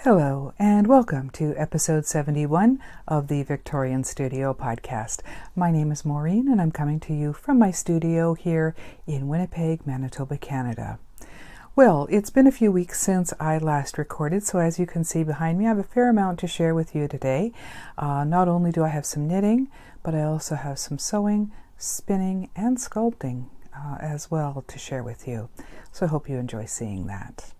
Hello and welcome to episode 71 of the Victorian Studio podcast. My name is Maureen and I'm coming to you from my studio here in Winnipeg, Manitoba, Canada. Well, it's been a few weeks since I last recorded, so as you can see behind me, I have a fair amount to share with you today. Not only do I have some knitting, but I also have some sewing, spinning, and sculpting as well to share with you. So I hope you enjoy seeing that.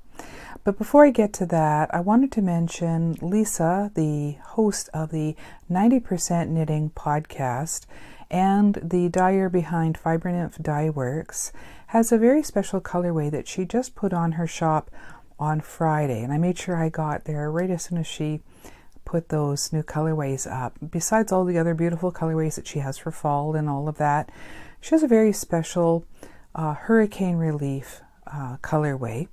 But before I get to that, I wanted to mention Lisa, the host of the 90% Knitting podcast and the dyer behind Fibernymph Dyeworks, has a very special colorway that she just put on her shop on Friday. And I made sure I got there right as soon as she put those new colorways up. Besides all the other beautiful colorways that she has for fall and all of that, she has a very special hurricane relief colorway.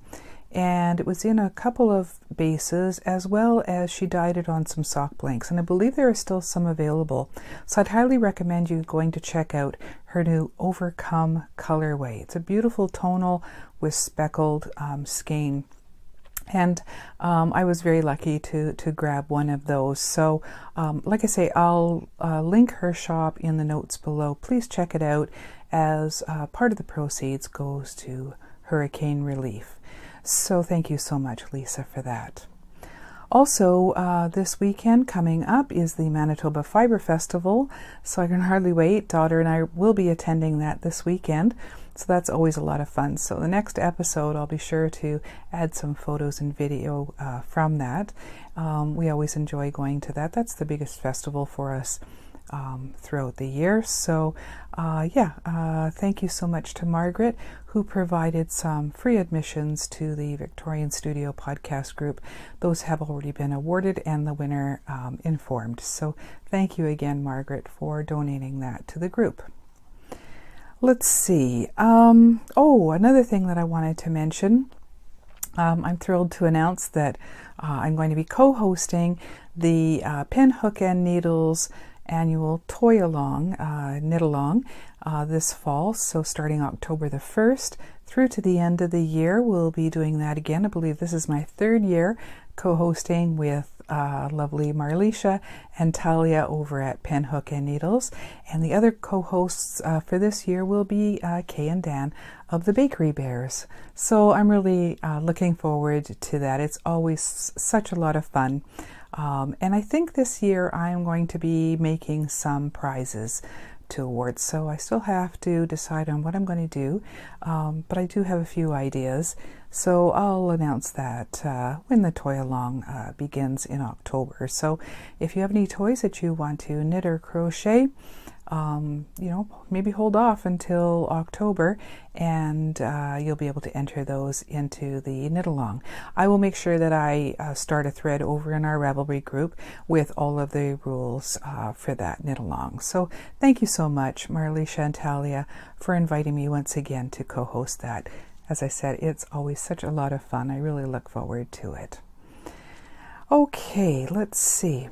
And it was in a couple of bases, as well as she dyed it on some sock blanks. And I believe there are still some available. So I'd highly recommend you going to check out her new Overcome colorway. It's a beautiful tonal with speckled skein. And I was very lucky to grab one of those. So like I say, I'll link her shop in the notes below. Please check it out, as part of the proceeds goes to hurricane relief. So thank you so much, Lisa, for that. Also, this weekend coming up is the Manitoba Fibre Festival, so I can hardly wait. Daughter and I will be attending that this weekend, so that's always a lot of fun. So the next episode, I'll be sure to add some photos and video from that. We always enjoy going to that. That's the biggest festival for us throughout the year. So thank you so much to Margaret, who provided some free admissions to the Victorian Studio podcast group. Those have already been awarded and the winner informed. So thank you again, Margaret, for donating that to the group. Let's see. Another thing that I wanted to mention. I'm thrilled to announce that I'm going to be co-hosting the Pin, Hook and Needles annual Toy Along, Knit Along this fall. So starting October the 1st through to the end of the year, we'll be doing that again. I believe this is my third year co-hosting with lovely Marlicia and Talia over at Pin, Hook and Needles. And the other co-hosts for this year will be Kay and Dan of the Bakery Bears. So I'm really looking forward to that. It's always such a lot of fun. And I think this year I'm going to be making some prizes to award. So I still have to decide on what I'm going to do, but I do have a few ideas. So I'll announce that when the Toy Along begins in October. So if you have any toys that you want to knit or crochet, maybe hold off until October and you'll be able to enter those into the knit along. I will make sure that I start a thread over in our Ravelry group with all of the rules for that knit along. So thank you so much, Marlicia and Talia, for inviting me once again to co-host that. As I said, it's always such a lot of fun. I really look forward to it. Okay, let's see.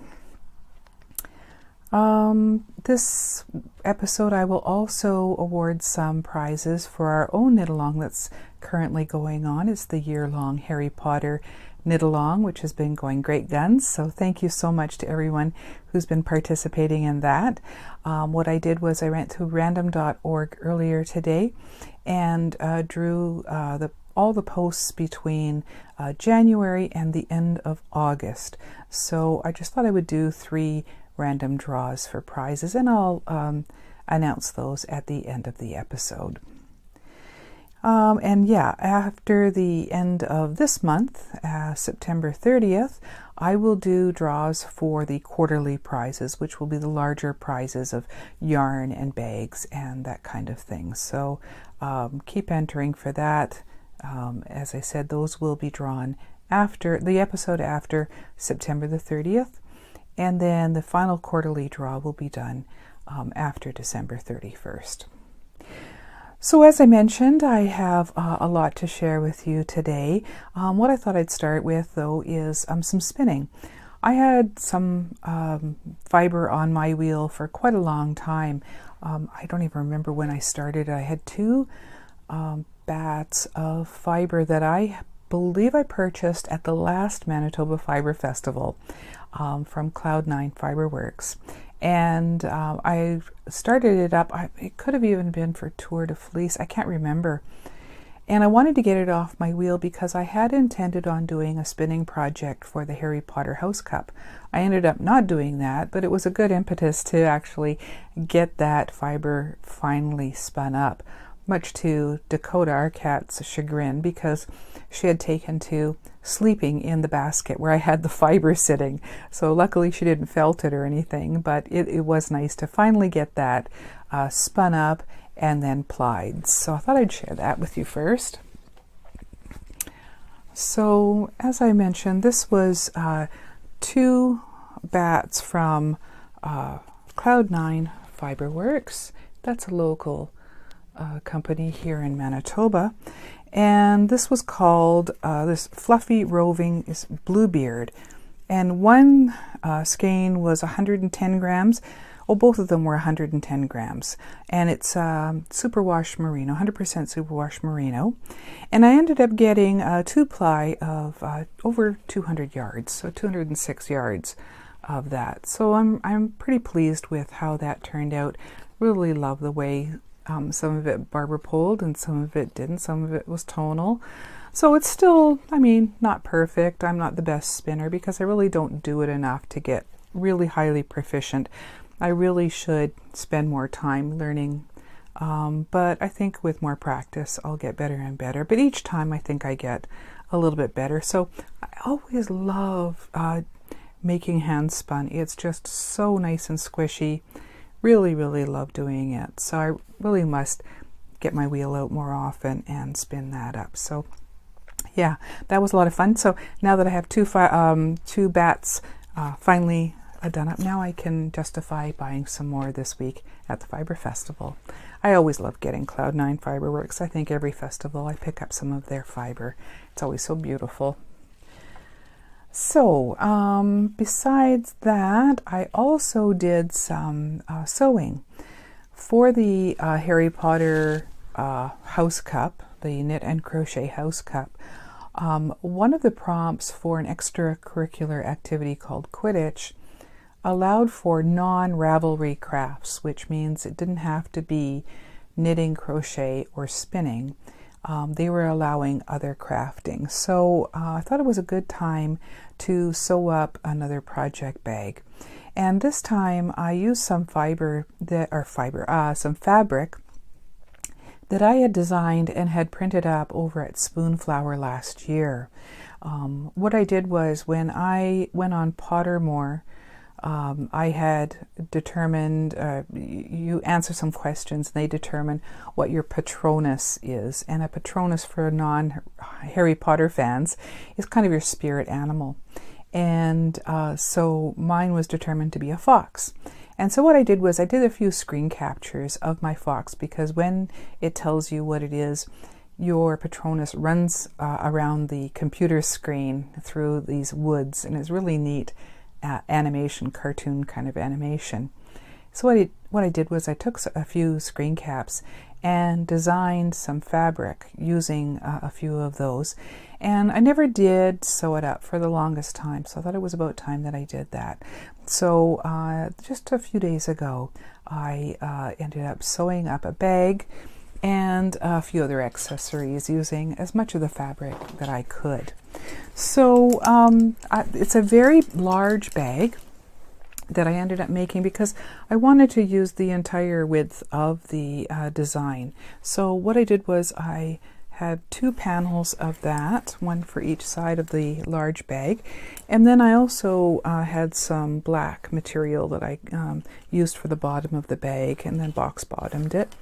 This episode I will also award some prizes for our own knit along that's currently going on. It's the year-long Harry Potter knit along, which has been going great guns. So thank you so much to everyone who's been participating in that. What I did was I went to random.org earlier today and drew all the posts between January and the end of August. So I just thought I would do 3 random draws for prizes, and I'll announce those at the end of the episode. After the end of this month, September 30th, I will do draws for the quarterly prizes, which will be the larger prizes of yarn and bags and that kind of thing. So keep entering for that. As I said, those will be drawn after the episode after September the 30th. And then the final quarterly draw will be done after December 31st. So as I mentioned, I have a lot to share with you today. What I thought I'd start with, though, is some spinning. I had some fiber on my wheel for quite a long time. I don't even remember when I started. I had 2 bats of fiber that I believe I purchased at the last Manitoba Fibre Festival from Cloud9 Fiberworks. And I started it up. It could have even been for Tour de Fleece. I can't remember. And I wanted to get it off my wheel because I had intended on doing a spinning project for the Harry Potter house cup. I ended up not doing that, but it was a good impetus to actually get that fiber finally spun up, much to Dakota, our cat's chagrin, because she had taken to sleeping in the basket where I had the fiber sitting. So luckily she didn't felt it or anything, but it was nice to finally get that spun up and then plied. So I thought I'd share that with you first. So as I mentioned, this was 2 bats from Cloud9 Fiberworks. That's a local company here in Manitoba. And this was called this fluffy roving is Bluebeard. And one skein was 110 grams. Well, both of them were 110 grams. And it's superwash merino, 100% superwash merino. And I ended up getting a 2-ply of over 200 yards, so 206 yards of that. So I'm pretty pleased with how that turned out. Really love the way some of it barber poled and some of it didn't. Some of it was tonal. So it's still, I mean, not perfect. I'm not the best spinner because I really don't do it enough to get really highly proficient. I really should spend more time learning, but I think with more practice I'll get better and better. But each time I think I get a little bit better. So I always love making hand spun. It's just so nice and squishy. Really, really love doing it. So I really must get my wheel out more often and spin that up. So yeah, that was a lot of fun. So now that I have two bats finally done up, now I can justify buying some more this week at the Fibre Festival. I always love getting Cloud9 Fiberworks. I think every festival I pick up some of their fiber. It's always so beautiful. So besides that, I also did some sewing for the Harry Potter house cup, the knit and crochet house cup. One of the prompts for an extracurricular activity called Quidditch allowed for non-Ravelry crafts, which means it didn't have to be knitting, crochet, or spinning. They were allowing other crafting. So I thought it was a good time to sew up another project bag. And this time I used some some fabric that I had designed and had printed up over at Spoonflower last year. What I did was when I went on Pottermore, I had determined, you answer some questions and they determine what your Patronus is. And a Patronus for non-Harry Potter fans is kind of your spirit animal. And so mine was determined to be a fox. And so what I did was I did a few screen captures of my fox, because when it tells you what it is, your Patronus runs around the computer screen through these woods, and it's really neat. Animation, cartoon kind of animation. So what I did was I took a few screen caps and designed some fabric using a few of those, and I never did sew it up for the longest time, so I thought it was about time that I did that. So just a few days ago I ended up sewing up a bag and a few other accessories using as much of the fabric that I could. So it's a very large bag that I ended up making because I wanted to use the entire width of the design. So what I did was I had 2 panels of that, one for each side of the large bag, and then I also had some black material that I used for the bottom of the bag and then box bottomed it.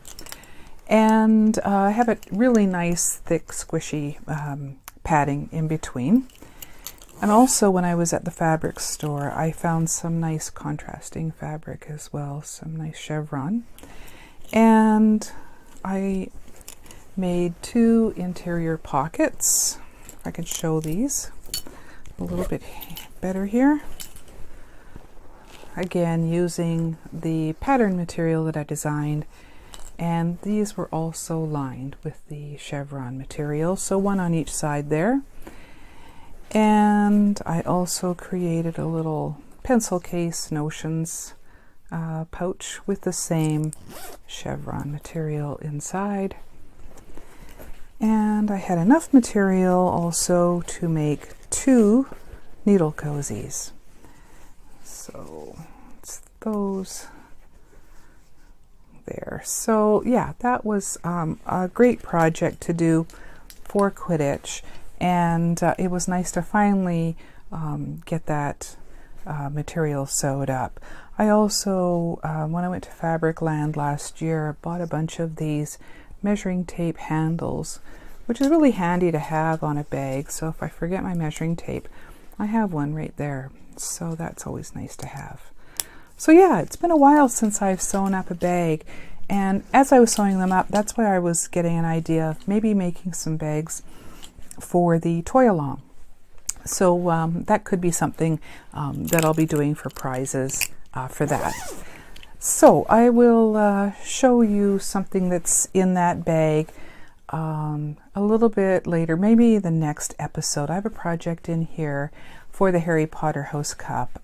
And I have a really nice, thick, squishy padding in between. And also when I was at the fabric store, I found some nice contrasting fabric as well, some nice chevron. And I made 2 interior pockets. If I could show these a little bit better here. Again, using the pattern material that I designed. And these were also lined with the chevron material, so one on each side there. And I also created a little pencil case notions pouch with the same chevron material inside. And I had enough material also to make 2 needle cozies. So it's those there. So yeah, that was a great project to do for Quidditch, and it was nice to finally get that material sewed up. I also, when I went to Fabricland last year, bought a bunch of these measuring tape handles, which is really handy to have on a bag. So if I forget my measuring tape, I have one right there. So that's always nice to have. So yeah, it's been a while since I've sewn up a bag, and as I was sewing them up, that's why I was getting an idea of maybe making some bags for the toy along. So that could be something that I'll be doing for prizes for that. So I will show you something that's in that bag a little bit later, maybe the next episode. I have a project in here for the Harry Potter House Cup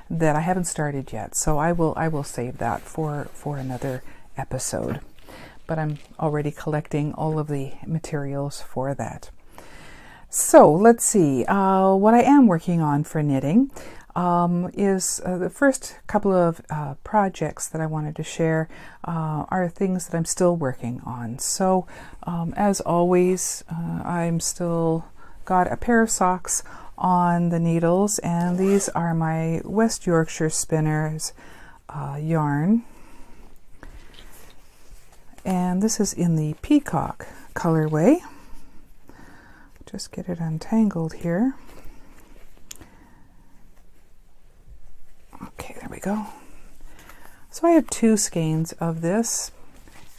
that I haven't started yet, so I will save that for another episode. But I'm already collecting all of the materials for that. So let's see, what I am working on for knitting is the first couple of projects that I wanted to share are things that I'm still working on. So as always, I'm still got a pair of socks on the needles, and these are my West Yorkshire Spinners yarn, and this is in the peacock colorway. Just get it untangled here. Okay, there we go. So I have 2 skeins of this.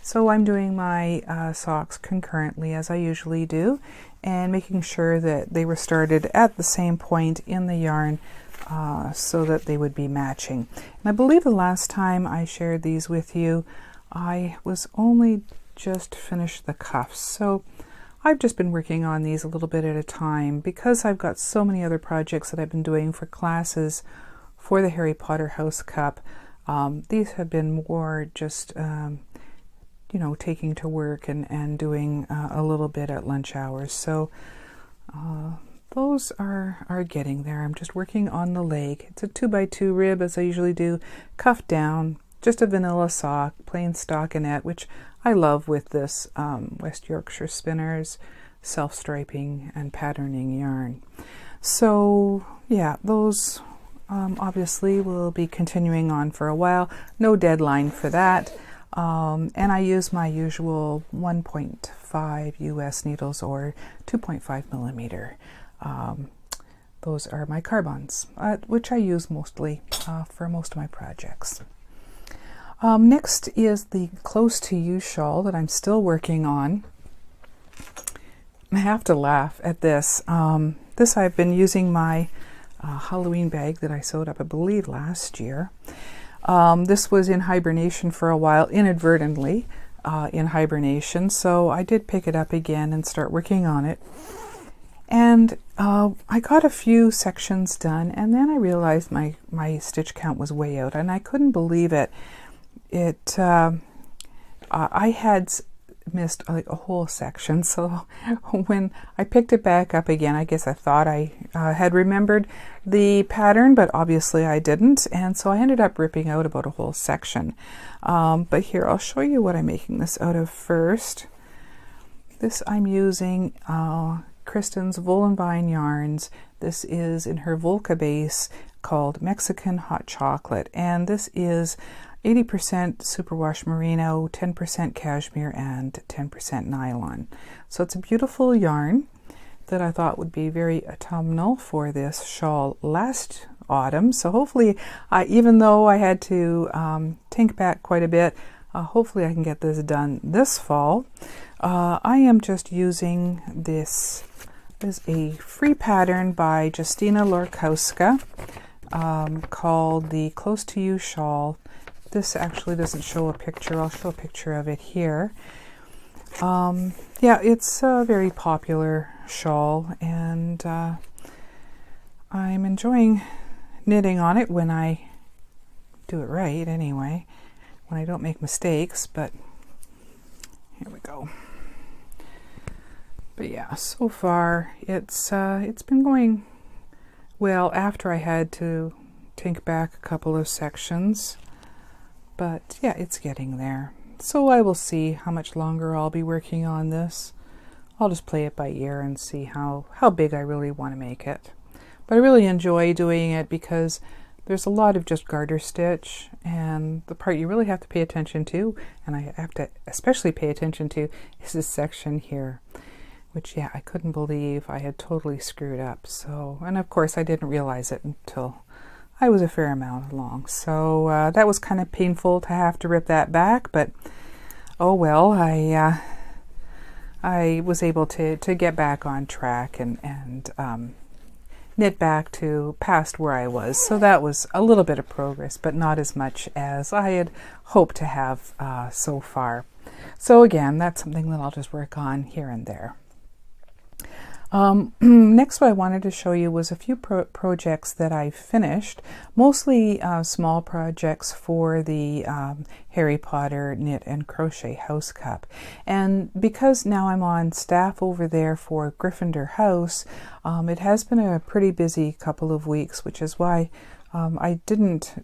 So I'm doing my socks concurrently as I usually do, and making sure that they were started at the same point in the yarn so that they would be matching. And I believe the last time I shared these with you, I was only just finished the cuffs. So I've just been working on these a little bit at a time because I've got so many other projects that I've been doing for classes for the Harry Potter House Cup. These have been more just, you know, taking to work and doing a little bit at lunch hours. So those are getting there. I'm just working on the leg. It's a 2x2 rib, as I usually do, cuffed down, just a vanilla sock, plain stockinette, which I love with this West Yorkshire Spinners self-striping and patterning yarn. So yeah, those obviously will be continuing on for a while. No deadline for that. And I use my usual 1.5 US needles or 2.5 millimeter. Those are my carbons, which I use mostly for most of my projects. Next is the Close to You shawl that I'm still working on. I have to laugh at this. This I've been using my Halloween bag that I sewed up, I believe, last year. This was in hibernation for a while, inadvertently in hibernation, so I did pick it up again and start working on it. And I got a few sections done, and then I realized my stitch count was way out, and I couldn't believe it. I had missed like a whole section, so when I picked it back up again, I guess I thought I had remembered the pattern, but obviously I didn't, and so I ended up ripping out about a whole section. But here, I'll show you what I'm making this out of first. This I'm using Kristen's Voolenvine Yarns. This is in her Volca base called Mexican Hot Chocolate, and this is 80% superwash merino, 10% cashmere, and 10% nylon. So it's a beautiful yarn that I thought would be very autumnal for this shawl last autumn. So hopefully, even though I had to tink back quite a bit, hopefully I can get this done this fall. I am just using this. This is a free pattern by Justina Lorkowska called the Close to You shawl. This actually doesn't show a picture. I'll show a picture of it here. Yeah, it's a very popular shawl, and I'm enjoying knitting on it when I do it right anyway, when I don't make mistakes, but here we go. But yeah, so far it's been going well after I had to take back a couple of sections, but yeah, it's getting there. So I will see how much longer I'll be working on this. I'll just play it by ear and see how big I really want to make it. But I really enjoy doing it because there's a lot of just garter stitch, and the part you really have to pay attention to, and I have to especially pay attention to, is this section here, which, yeah, I couldn't believe I had totally screwed up. So, and of course I didn't realize it until I was a fair amount along. So that was kind of painful to have to rip that back, but oh well, I was able to get back on track and knit back to past where I was. So that was a little bit of progress, but not as much as I had hoped to have so far. So again, that's something that I'll just work on here and there. Next, what I wanted to show you was a few projects that I finished, mostly small projects for the Harry Potter Knit and Crochet House Cup. And because now I'm on staff over there for Gryffindor House, it has been a pretty busy couple of weeks, which is why I didn't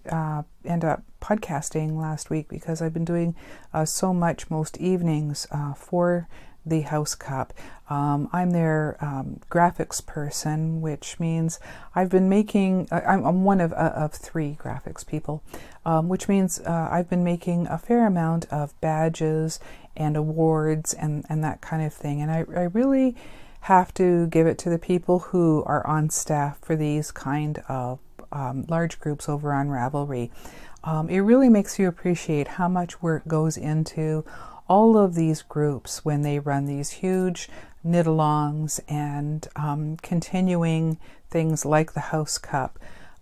end up podcasting last week, because I've been doing so much most evenings for the House Cup. I'm their graphics person, which means I've been making, I'm one of 3 graphics people, which means I've been making a fair amount of badges and awards and that kind of thing. And I really have to give it to the people who are on staff for these kind of large groups over on Ravelry. It really makes you appreciate how much work goes into all of these groups when they run these huge knit-alongs and continuing things like the House Cup.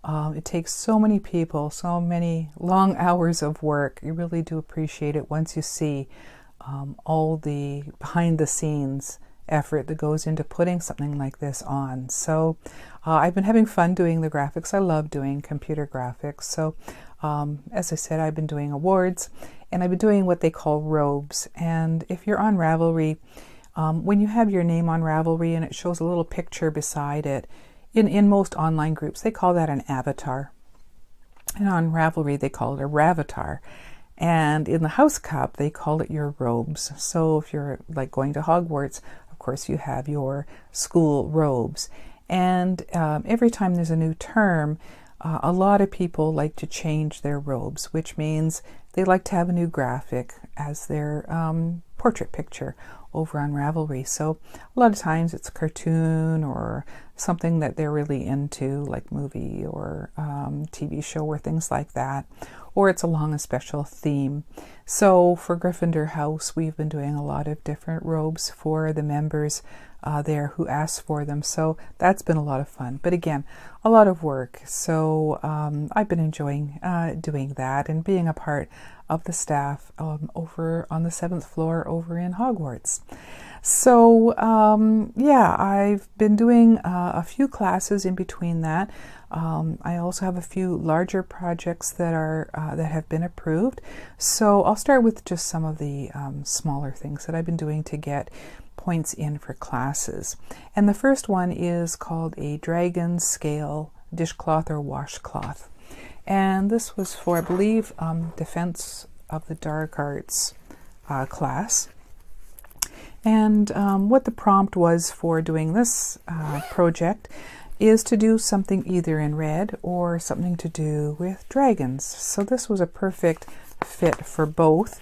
It takes so many people, so many long hours of work. You really do appreciate it once you see all the behind-the-scenes effort that goes into putting something like this on. So I've been having fun doing the graphics. I love doing computer graphics. So as I said, I've been doing awards, and I've been doing what they call robes. And if you're on Ravelry, when you have your name on Ravelry and it shows a little picture beside it, in most online groups, they call that an avatar. And on Ravelry, they call it a ravatar. And in the House Cup, they call it your robes. So if you're like going to Hogwarts, of course, you have your school robes. And every time there's a new term, a lot of people like to change their robes, which means they like to have a new graphic as their portrait picture over on Ravelry. So a lot of times it's a cartoon or something that they're really into, like movie or TV show or things like that, or it's along a special theme. So for Gryffindor House, we've been doing a lot of different robes for the members there who asked for them. So that's been a lot of fun, but again, a lot of work. So I've been enjoying doing that and being a part of the staff over on the 7th floor over in Hogwarts. So yeah, I've been doing a few classes in between that. I also have a few larger projects that are that have been approved. So I'll start with just some of the smaller things that I've been doing to get points in for classes. And the first one is called a dragon scale dishcloth or washcloth. And this was for, I believe, Defense of the Dark Arts class. And what the prompt was for doing this project is to do something either in red or something to do with dragons. So this was a perfect fit for both.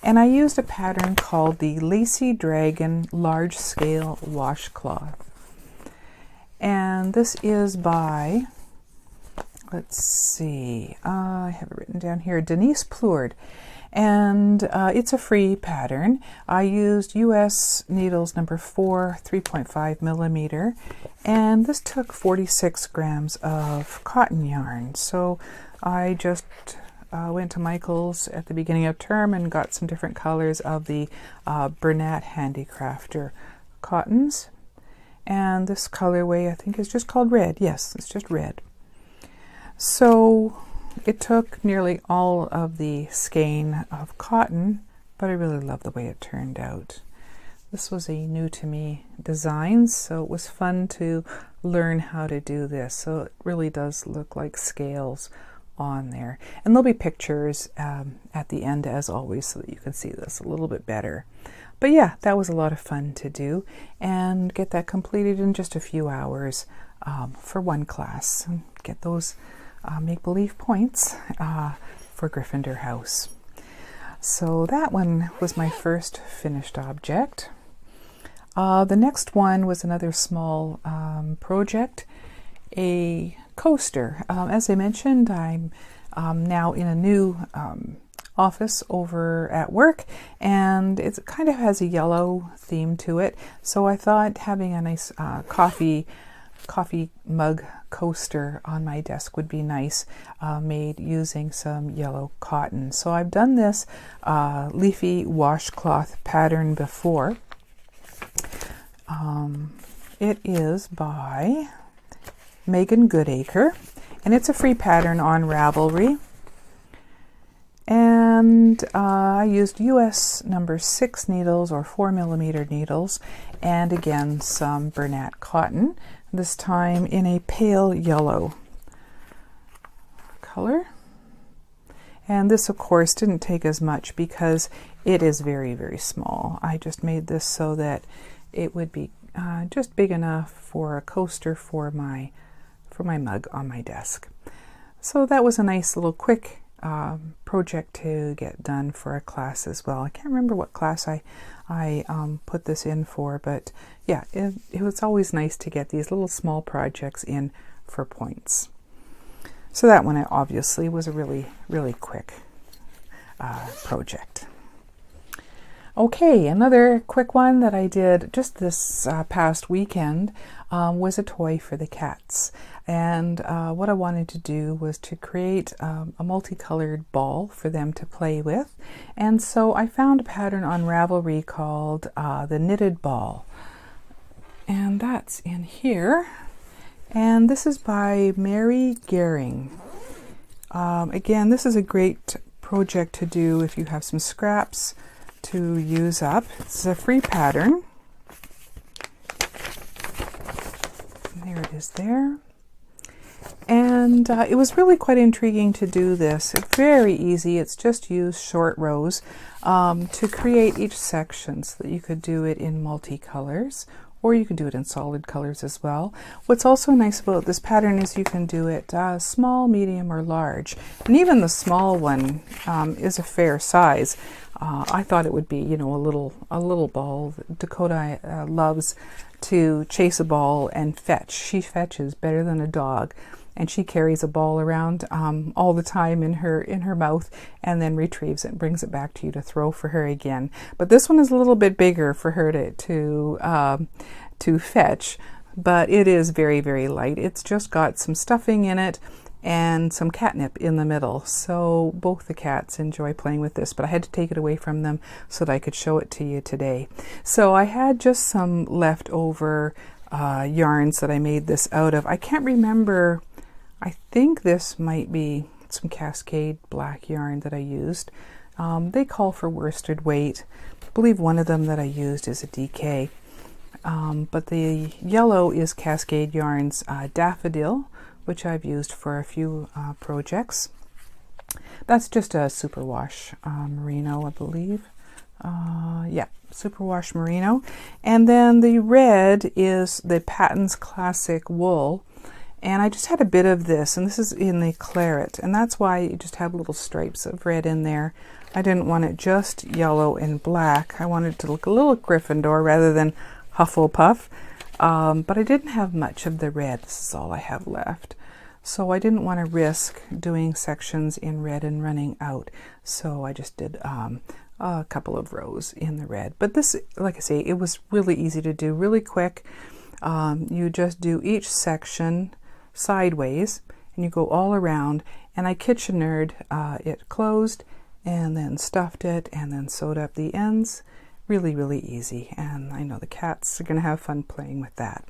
And I used a pattern called the Lacy Dragon Large Scale Washcloth. And this is by, let's see, I have it written down here, Denise Plourde. And it's a free pattern. I used US needles number 4, 3.5 millimeter, and this took 46 grams of cotton yarn. So I just went to Michael's at the beginning of term and got some different colors of the Bernat Handicrafter cottons. And this colorway, I think, is just called red. Yes, it's just red. So it took nearly all of the skein of cotton, but I really love the way it turned out. This was a new to me design, so it was fun to learn how to do this. So it really does look like scales on there. And there'll be pictures at the end, as always, so that you can see this a little bit better. But yeah, that was a lot of fun to do and get that completed in just a few hours for one class and get those make-believe points for Gryffindor House. So that one was my first finished object. The next one was another small project, a coaster. As I mentioned, I'm now in a new office over at work, and it kind of has a yellow theme to it. So I thought having a nice coffee mug coaster on my desk would be nice, made using some yellow cotton. So I've done this leafy washcloth pattern before. It is by Megan Goodacre, and it's a free pattern on Ravelry. And I used US number 6 needles or 4mm needles, and again some Bernat cotton, this time in a pale yellow color. And this, of course, didn't take as much because it is very, very small. I just made this so that it would be just big enough for a coaster for my mug on my desk. So that was a nice little quick project to get done for a class as well. I can't remember what class I put this in for, but yeah, it was always nice to get these little small projects in for points. So that one obviously was a really, really quick project. Okay, another quick one that I did just this past weekend was a toy for the cats. And what I wanted to do was to create a multicolored ball for them to play with. And so I found a pattern on Ravelry called the Knitted Ball. And that's in here. And this is by Mary Gehring. Again, this is a great project to do if you have some scraps to use up. It's a free pattern. There it is there. And it was really quite intriguing to do this. It's very easy. It's just use short rows to create each section so that you could do it in multicolors, or you can do it in solid colors as well. What's also nice about this pattern is you can do it small, medium, or large. And even the small one is a fair size. I thought it would be, you know, a little ball. Dakota loves to chase a ball and fetch. She fetches better than a dog, and she carries a ball around all the time in her mouth, and then retrieves it and brings it back to you to throw for her again. But this one is a little bit bigger for her to fetch, but it is very, very light. It's just got some stuffing in it and some catnip in the middle. So both the cats enjoy playing with this, but I had to take it away from them so that I could show it to you today. So I had just some leftover yarns that I made this out of. I can't remember, I think this might be some Cascade black yarn that I used. They call for worsted weight. I believe one of them that I used is a DK. But the yellow is Cascade Yarns Daffodil, which I've used for a few projects. That's just a superwash merino, I believe. Yeah, superwash merino. And then the red is the Patton's Classic Wool. And I just had a bit of this, and this is in the claret, and that's why you just have little stripes of red in there. I didn't want it just yellow and black. I wanted it to look a little Gryffindor rather than Hufflepuff. But I didn't have much of the red. This is all I have left. So I didn't want to risk doing sections in red and running out. So I just did a couple of rows in the red. But this, like I say, it was really easy to do, really quick. You just do each section sideways and you go all around. And I kitchenered it closed and then stuffed it and then sewed up the ends really, really easy. And I know the cats are going to have fun playing with that.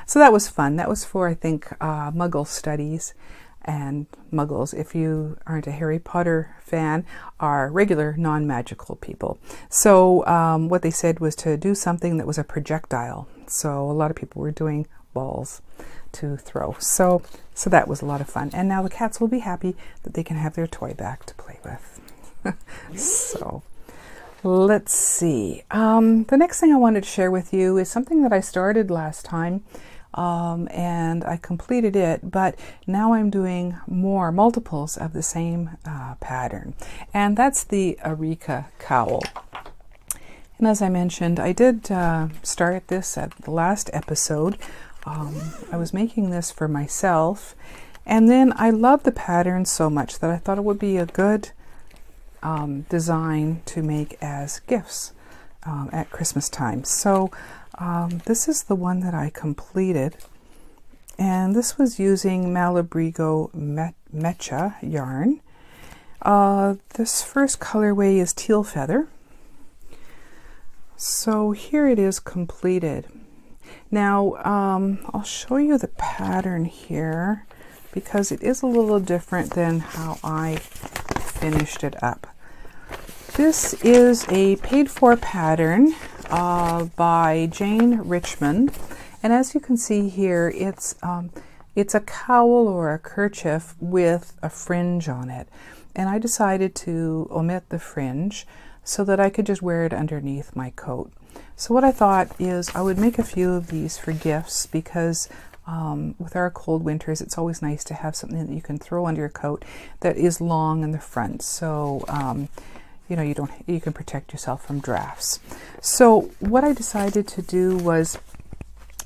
So that was fun. That was for, I think, Muggle studies. And Muggles, if you aren't a Harry Potter fan, are regular non-magical people. So what they said was to do something that was a projectile. So a lot of people were doing balls to throw. So that was a lot of fun. And now the cats will be happy that they can have their toy back to play with. So let's see. The next thing I wanted to share with you is something that I started last time. And I completed it, but now I'm doing multiples of the same pattern, and that's the Areca cowl. And as I mentioned, I did start this at the last episode. I was making this for myself, and then I love the pattern so much that I thought it would be a good design to make as gifts at Christmas time. So this is the one that I completed, and this was using Malabrigo Mecha yarn. This first colorway is teal feather. So here it is completed. Now I'll show you the pattern here because it is a little different than how I finished it up. This is a paid-for pattern by Jane Richmond, and as you can see here, it's a cowl or a kerchief with a fringe on it, and I decided to omit the fringe so that I could just wear it underneath my coat. So what I thought is I would make a few of these for gifts because with our cold winters, it's always nice to have something that you can throw under your coat that is long in the front. So you know, you can protect yourself from drafts. So what I decided to do was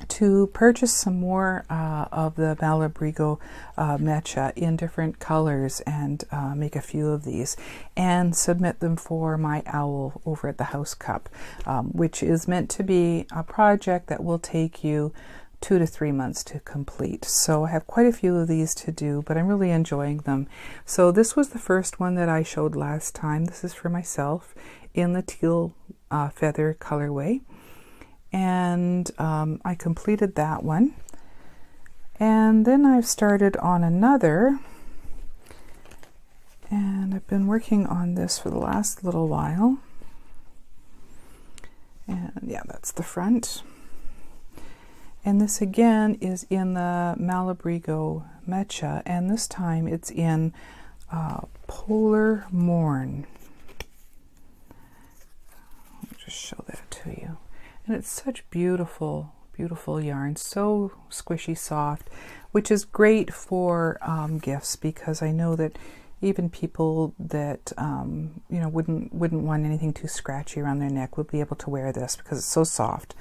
to purchase some more of the Malabrigo Mecha in different colors and make a few of these and submit them for my owl over at the House Cup, which is meant to be a project that will take you 2 to 3 months to complete. So I have quite a few of these to do, but I'm really enjoying them. So this was the first one that I showed last time. This is for myself in the teal feather colorway. And I completed that one. And then I've started on another. And I've been working on this for the last little while. And yeah, that's the front. And this again is in the Malabrigo Mecha, and this time it's in Polar Morn. I'll just show that to you. And it's such beautiful, beautiful yarn, so squishy soft, which is great for gifts because I know that even people that you know wouldn't want anything too scratchy around their neck would be able to wear this because it's so soft.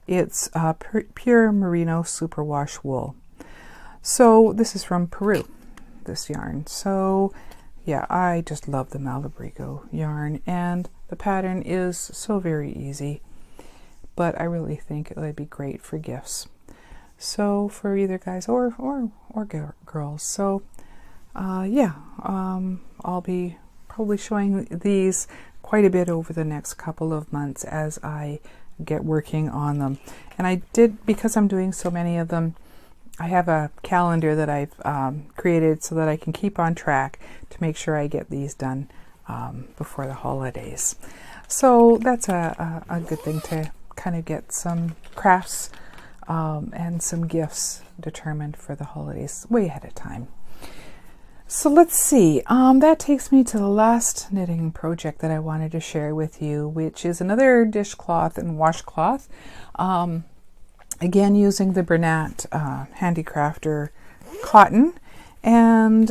It's pure merino superwash wool. So this is from Peru, this yarn. So yeah, I just love the Malabrigo yarn, and the pattern is so very easy, but I really think it would be great for gifts. So for either guys or girls. So yeah, I'll be probably showing these quite a bit over the next couple of months as I get working on them. And I did, because I'm doing so many of them, I have a calendar that I've created so that I can keep on track to make sure I get these done before the holidays. So that's a good thing to kind of get some crafts and some gifts determined for the holidays way ahead of time. So let's see, that takes me to the last knitting project that I wanted to share with you, which is another dishcloth and washcloth. Again, using the Bernat Handicrafter cotton, and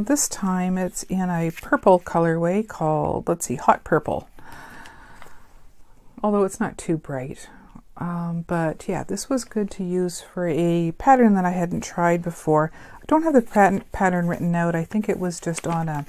this time it's in a purple colorway called, let's see, Hot Purple. Although it's not too bright. But yeah, this was good to use for a pattern that I hadn't tried before. I don't have the pattern written out. I think it was just on a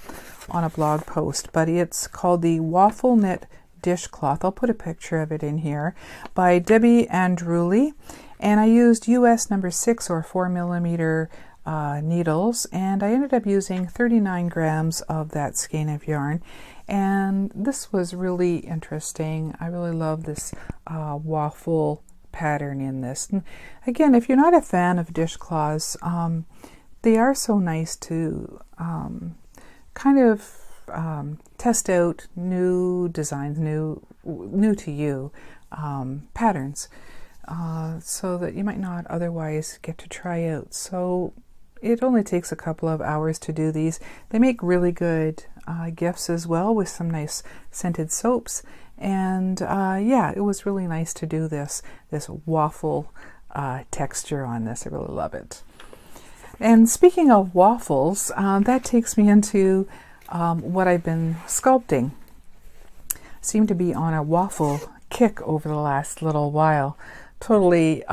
blog post, but it's called the Waffle Knit Dishcloth. I'll put a picture of it in here, by Debbie Andrewley, and I used US number 6 or 4mm needles, and I ended up using 39 grams of that skein of yarn. And this was really interesting. I really love this waffle pattern in this. And again, if you're not a fan of dishcloths, they are so nice to kind of test out new designs, new to you patterns, so that you might not otherwise get to try out. So it only takes a couple of hours to do these. They make really good gifts as well, with some nice scented soaps. And yeah, it was really nice to do this waffle texture on this. I really love it. And speaking of waffles, that takes me into what I've been sculpting. Seem to be on a waffle kick over the last little while. Totally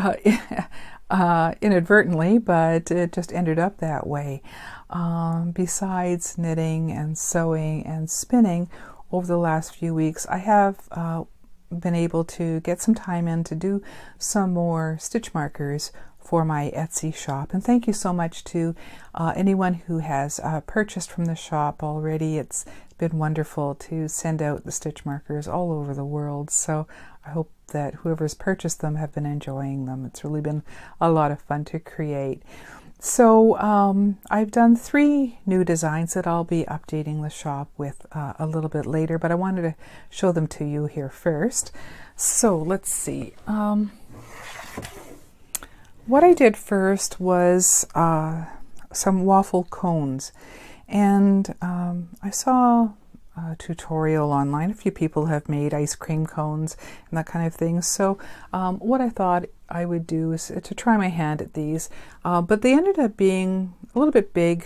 inadvertently, but it just ended up that way. Besides knitting and sewing and spinning over the last few weeks, I have been able to get some time in to do some more stitch markers for my Etsy shop. And thank you so much to anyone who has purchased from the shop already. It's been wonderful to send out the stitch markers all over the world. So I hope that whoever's purchased them have been enjoying them. It's really been a lot of fun to create. So I've done 3 new designs that I'll be updating the shop with a little bit later, but I wanted to show them to you here first. So let's see. What I did first was some waffle cones, and I saw a tutorial online. A few people have made ice cream cones and that kind of thing. So what I thought I would do is to try my hand at these, but they ended up being a little bit big.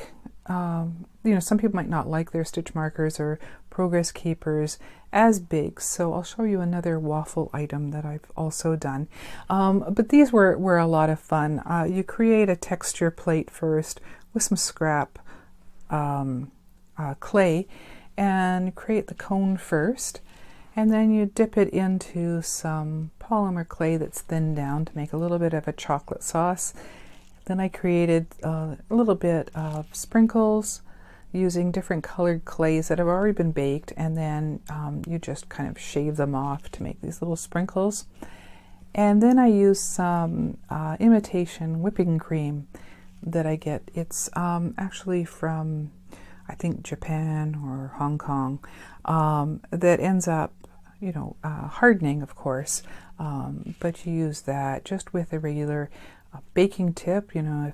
You know, some people might not like their stitch markers or progress keepers as big, so I'll show you another waffle item that I've also done. But these were a lot of fun. You create a texture plate first with some scrap clay, and create the cone first, and then you dip it into some polymer clay that's thinned down to make a little bit of a chocolate sauce. Then I created a little bit of sprinkles using different colored clays that have already been baked, and then you just kind of shave them off to make these little sprinkles. And then I use some imitation whipping cream that I get. It's actually from, I think, Japan or Hong Kong, that ends up, you know, hardening, of course, but you use that just with a regular baking tip. You know,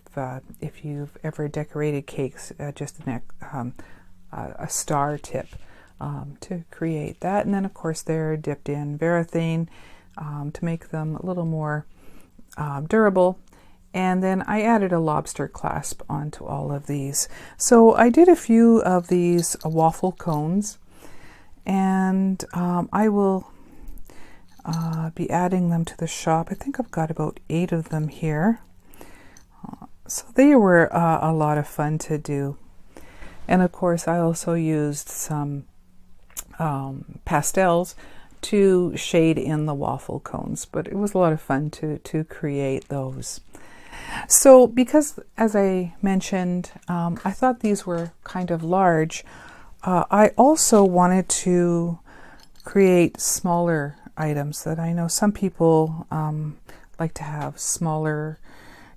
if you've ever decorated cakes, just a star tip to create that. And then, of course, they're dipped in Varathane to make them a little more durable. And then I added a lobster clasp onto all of these. So I did a few of these waffle cones, and I will be adding them to the shop. I think I've got about 8 of them here. So they were a lot of fun to do. And of course, I also used some pastels to shade in the waffle cones, but it was a lot of fun to create those. So because, as I mentioned, I thought these were kind of large, I also wanted to create smaller items that I know some people like to have smaller,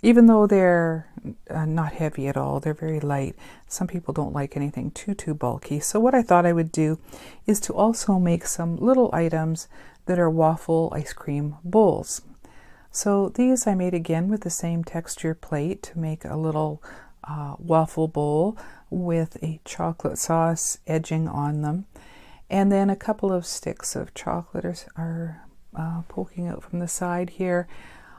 even though they're not heavy at all, they're very light. Some people don't like anything too bulky. So what I thought I would do is to also make some little items that are waffle ice cream bowls. So these I made again with the same texture plate to make a little waffle bowl with a chocolate sauce edging on them. And then a couple of sticks of chocolate are poking out from the side here.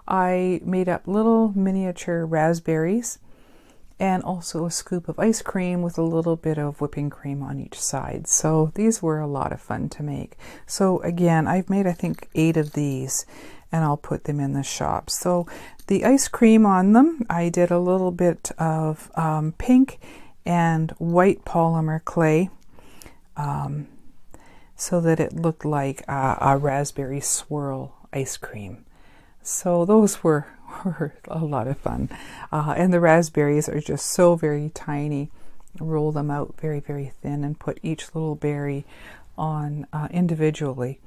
I made up little miniature raspberries and also a scoop of ice cream with a little bit of whipping cream on each side. So these were a lot of fun to make. So again, I've made, I think, 8 of these, and I'll put them in the shop. So the ice cream on them, I did a little bit of pink and white polymer clay so that it looked like a raspberry swirl ice cream. So those were a lot of fun. And the raspberries are just so very tiny roll them out very, very thin and put each little berry on individually.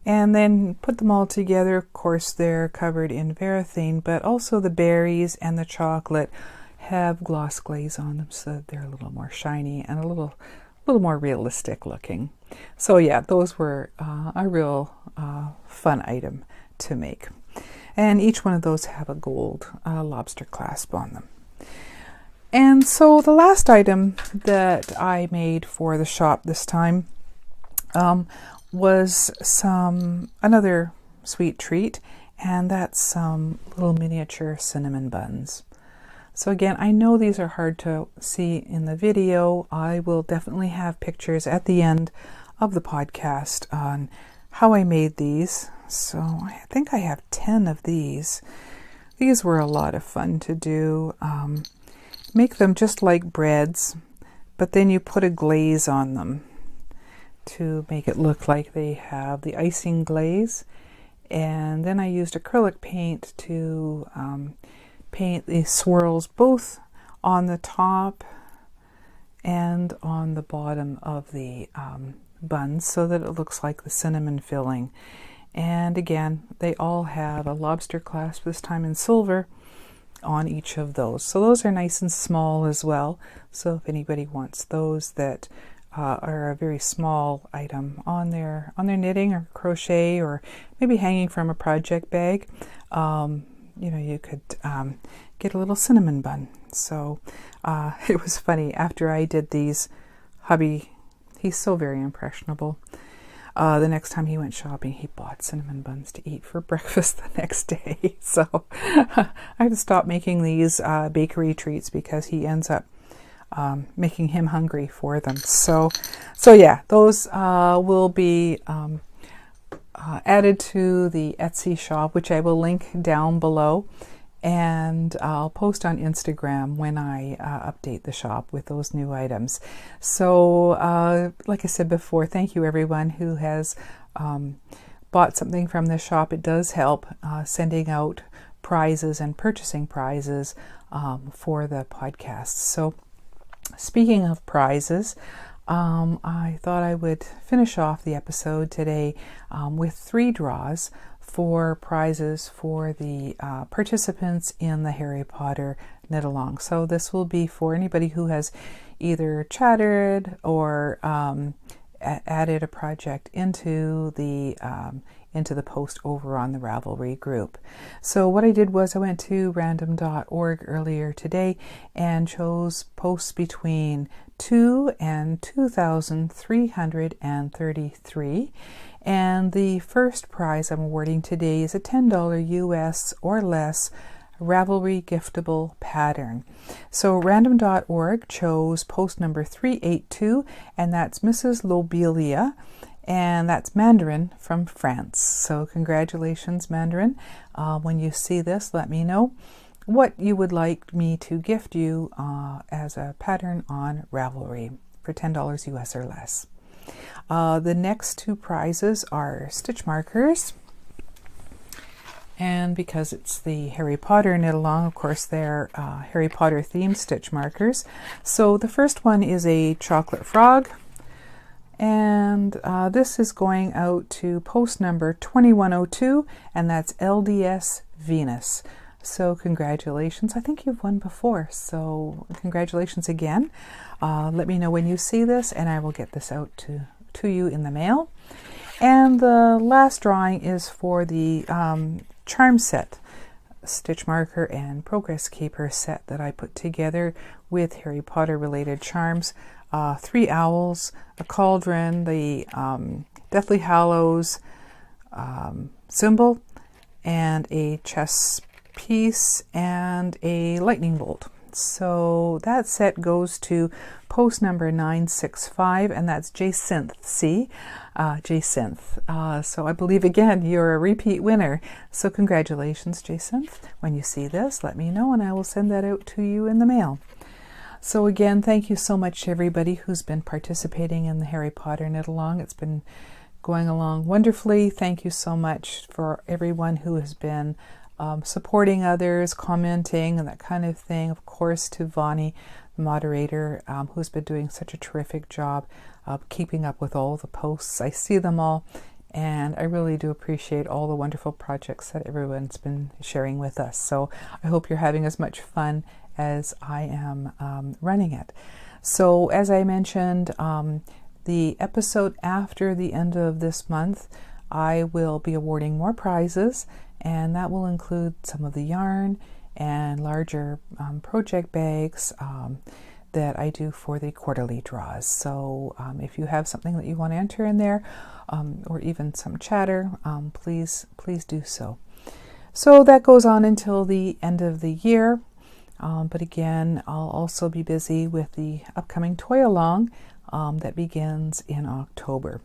And then put them all together. Of course, they're covered in varathane, but also the berries and the chocolate have gloss glaze on them, so that they're a little more shiny and a little more realistic looking. So yeah, those were a real fun item to make. And each one of those have a gold lobster clasp on them. And so the last item that I made for the shop this time was another sweet treat, and that's some little miniature cinnamon buns. So again, I know these are hard to see in the video. I will definitely have pictures at the end of the podcast on how I made these. So I think I have 10 of these. These were a lot of fun to do. Make them just like breads, but then you put a glaze on them to make it look like they have the icing glaze. And then I used acrylic paint to paint the swirls both on the top and on the bottom of the buns so that it looks like the cinnamon filling. And again, they all have a lobster clasp, this time in silver, on each of those. So those are nice and small as well. So if anybody wants those that are a very small item on their knitting or crochet, or maybe hanging from a project bag, you could get a little cinnamon bun. So it was funny, after I did these, hubby, he's so very impressionable. The next time he went shopping, he bought cinnamon buns to eat for breakfast the next day. So I have to stop making these bakery treats because he ends up making him hungry for them. So yeah, those will be added to the Etsy shop, which I will link down below, and I'll post on Instagram when I update the shop with those new items. So like I said before, thank you everyone who has bought something from this shop. It does help sending out prizes and purchasing prizes for the podcast. So speaking of prizes, I thought I would finish off the episode today with 3 draws for prizes for the participants in the Harry Potter knit along. So this will be for anybody who has either chatted or added a project into the post over on the Ravelry group. So what I did was I went to random.org earlier today and chose posts between 2 and 2,333. And the first prize I'm awarding today is a $10 US or less Ravelry giftable pattern. So random.org chose post number 382, and that's Mrs. Lobelia, and that's Mandarin from France. So congratulations, Mandarin. When you see this, let me know what you would like me to gift you as a pattern on Ravelry for $10 US or less. The next 2 prizes are stitch markers, and because it's the Harry Potter knit along, of course they're Harry Potter themed stitch markers. So the first one is a chocolate frog, and this is going out to post number 2102, and that's LDS Venus. So congratulations. I think you've won before, so congratulations again. Let me know when you see this, and I will get this out to you in the mail. And the last drawing is for the charm set, stitch marker and progress keeper set that I put together with Harry Potter related charms. 3 owls, a cauldron, the Deathly Hallows symbol, and a chess piece, and a lightning bolt. So that set goes to post number 965, and that's Jacinth C. Jacinth. So I believe, again, you're a repeat winner. So congratulations, Jacinth. When you see this, let me know, and I will send that out to you in the mail. So again, thank you so much to everybody who's been participating in the Harry Potter knit along. It's been going along wonderfully. Thank you so much for everyone who has been supporting others, commenting, and that kind of thing. Of course, to Vonnie, the moderator, who's been doing such a terrific job of keeping up with all the posts. I see them all, and I really do appreciate all the wonderful projects that everyone's been sharing with us. So I hope you're having as much fun as I am running it. So as I mentioned, the episode after the end of this month, I will be awarding more prizes, and that will include some of the yarn and larger project bags that I do for the quarterly draws. So if you have something that you want to enter in there, or even some chatter, please do so. So that goes on until the end of the year. But again, I'll also be busy with the upcoming toy along that begins in October.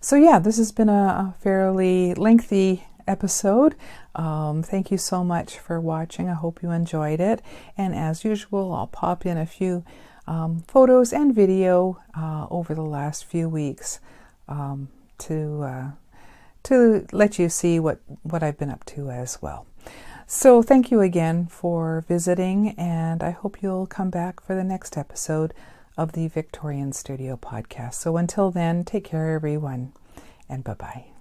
So yeah, this has been a fairly lengthy episode. Thank you so much for watching. I hope you enjoyed it. And as usual, I'll pop in a few photos and video over the last few weeks to let you see what I've been up to as well. So thank you again for visiting, and I hope you'll come back for the next episode of the Victorian Studio podcast. So until then, take care everyone, and bye-bye.